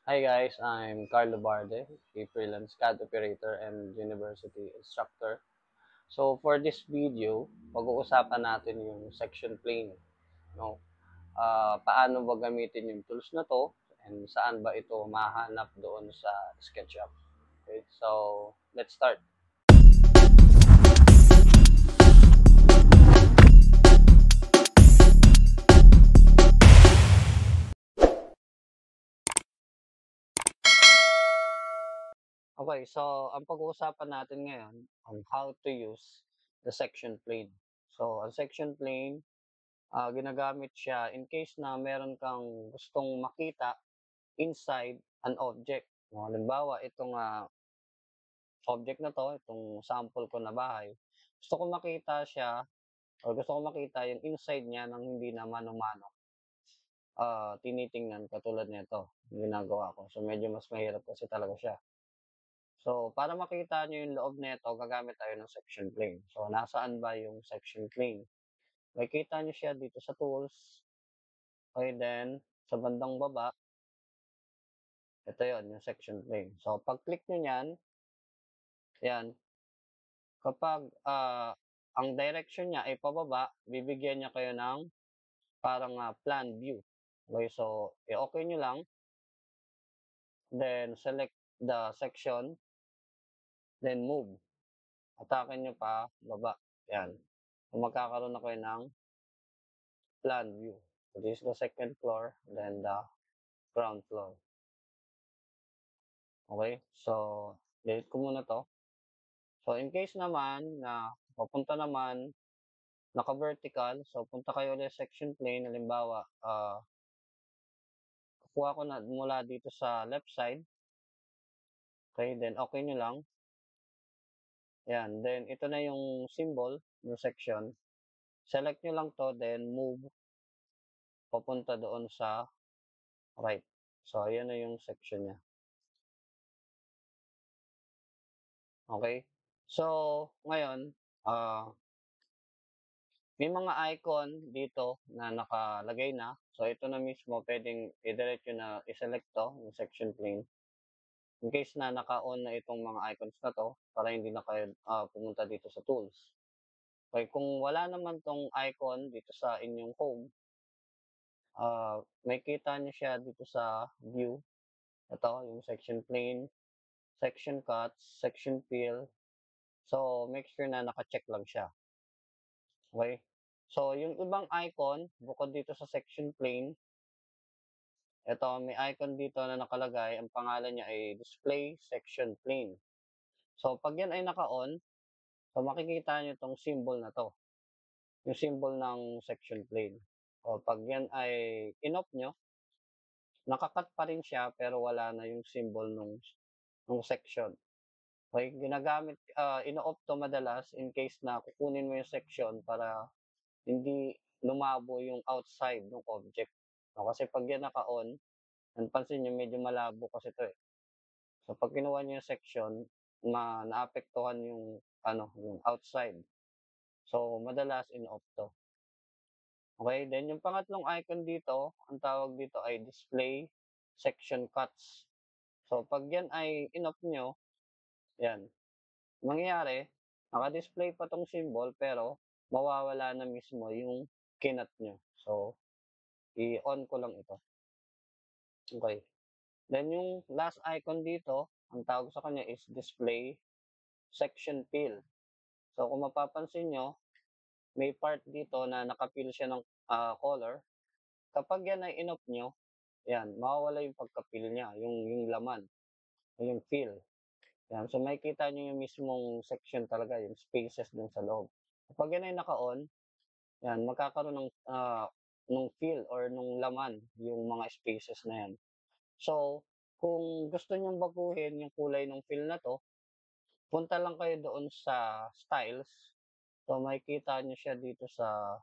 Hi guys, I'm Carlo Barde, a freelance CAD operator and university instructor. So for this video, pag-uusapan natin yung section plane. No? Paano ba gamitin yung tools na to and saan ba ito mahanap doon sa SketchUp. Okay, so let's start. Okay, so ang pag-uusapan natin ngayon on how to use the section plane. So ang section plane, ginagamit siya in case na meron kang gustong makita inside an object. No, halimbawa, itong object na to, itong sample ko na bahay, gusto ko makita siya or gusto ko makita yung inside niya ng hindi na mano-mano tinitingnan katulad nito, yung ginagawa ko. So, medyo mas mahirap kasi talaga siya. So, para makita nyo yung loob nito, gagamit tayo ng section plane. So, nasaan ba yung section plane? Makikita nyo siya dito sa tools. Okay, then, sa bandang baba, ito yon yung section plane. So, pag-click nyo yan, yan, kapag ang direction niya ay pababa, bibigyan niya kayo ng parang plan view. Okay, so i-okay nyo lang, then select the section, then move. Atakin nyo pa, baba. Yan. So, magkakaroon na kayo ng plan view. So, this is the second floor, then the ground floor. Okay, so delete ko muna to. So, in case naman na papunta naman naka-vertical, so punta kayo ulit sa section plane, halimbawa, kukuha ko na mula dito sa left side. Okay, then okay nyo lang. Yan, then ito na yung symbol ng section. Select nyo lang to, then move papunta doon sa right. So, ayan na yung section niya. Okay? So, ngayon, may mga icon dito na nakalagay na. So, ito na mismo, pwedeng i-diretso na i-select to, yung section plane. In case na naka-on na itong mga icons na to, para hindi na kayo pumunta dito sa tools. Okay, kung wala naman tong icon dito sa inyong home, may kita nyo siya dito sa view. Ito, yung section plane, section cuts, section fill. So, make sure na naka-check lang siya. Okay? So, yung ibang icon, bukod dito sa section plane, ito, may icon dito na nakalagay. Ang pangalan niya ay display section plane. So, pag yan ay naka-on, so makikita nyo itong symbol na to. Yung symbol ng section plane. O, pag yan ay in-off nyo, nakakat pa rin siya pero wala na yung symbol nung section. Okay, ginagamit, ino-off to madalas in case na kukunin mo yung section para hindi lumabo yung outside ng object. No, kasi pag yan naka-on, napansin nyo medyo malabo kasi to eh. So pag kinuha nyo yung section, naapektuhan yung yung outside. So madalas in-off to. Okay, then yung pangatlong icon dito, ang tawag dito ay display section cuts. So pag yan ay in-off nyo, yan, mangyayari, naka-display pa tong symbol pero mawawala na mismo yung kinat nyo. So, i-on ko lang ito. Okay. Then yung last icon dito, ang tawag sa kanya is display section fill. So kung mapapansin nyo, may part dito na nakapill siya ng color. Kapag yan ay in-off nyo, yan, mawawala yung pagka-fill niya, yung laman, yung fill. Yan, so makikita nyo yung mismong section talaga, yung spaces dun sa loob. Kapag yan ay naka-on, yan, magkakaroon ng fill or nung laman yung mga spaces na yan. So, kung gusto nyong baguhin yung kulay ng fill na to, punta lang kayo doon sa styles. So, makikita nyo siya dito sa,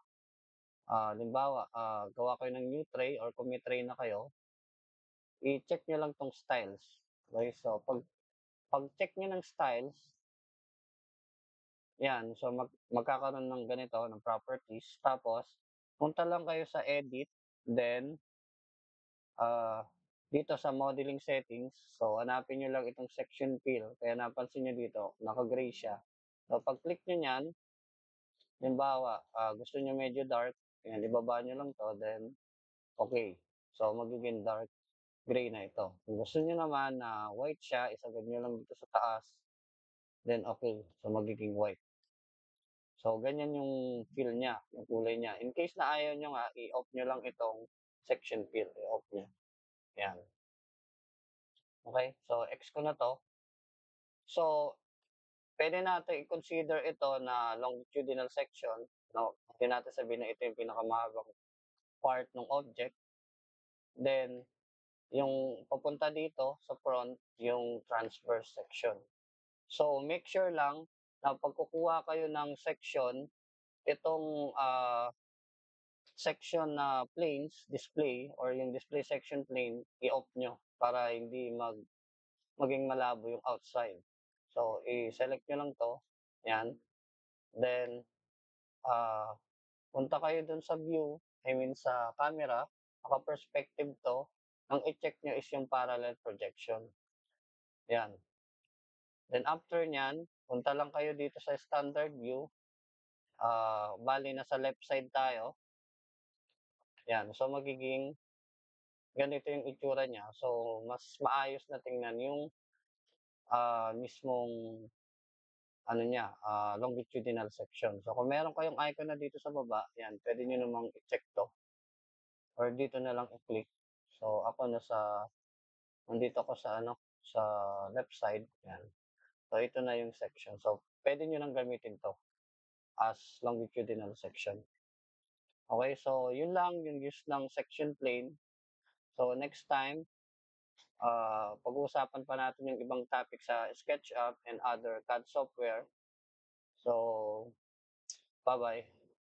limbawa, gawa kayo ng new tray or kung may tray na kayo, i-check nyo lang tong styles. Okay, so pag-check nyo ng styles, yan, so magkakaroon ng ganito, ng properties. Tapos, punta lang kayo sa edit, then, dito sa modeling settings, so hanapin nyo lang itong section fill. Kaya napansin nyo dito, naka-gray siya. So pag-click nyo yan, halimbawa, gusto nyo medyo dark, yan, ibaba nyo lang to, then okay. So magiging dark gray na ito. Kung gusto nyo naman na white siya, isagad nyo lang dito sa taas, then okay. So magiging white. So ganyan yung fill niya, yung kulay niya. In case na ayaw nyo nga, i-off nyo lang itong section fill. I-off nyo. Yan. Okay? So X ko na to. So, pwede natin i-consider ito na longitudinal section. No? Hindi natin sabihin na ito yung pinakamahabang part ng object. Then, yung papunta dito sa front, yung transverse section. So, make sure lang na pag kukuha kayo ng section, itong section na planes, display, or yung display section plane, i-off nyo para hindi maging malabo yung outside. So, i-select nyo lang to. Yan. Then, ah punta kayo dun sa view, I mean sa camera, naka-perspective to. Ang i-check nyo is yung parallel projection. Yan. Then after nyan, punta lang kayo dito sa standard view. Bali na sa left side tayo. Yan. So magiging ganito yung itsura niya. So mas maayos na tingnan yung mismong ano niya, longitudinal section. So kung meron kayong icon na dito sa baba, yan, pwede nyo namang i-check to. Or dito na lang i-click. So ako nandito ako sa sa left side, yan. So ito na yung section. So pwede nyo nang gamitin to as longitudinal section. Okay, so yun lang yung use ng section plane. So next time, pag-uusapan pa natin yung ibang topic sa SketchUp and other CAD software. So, bye-bye.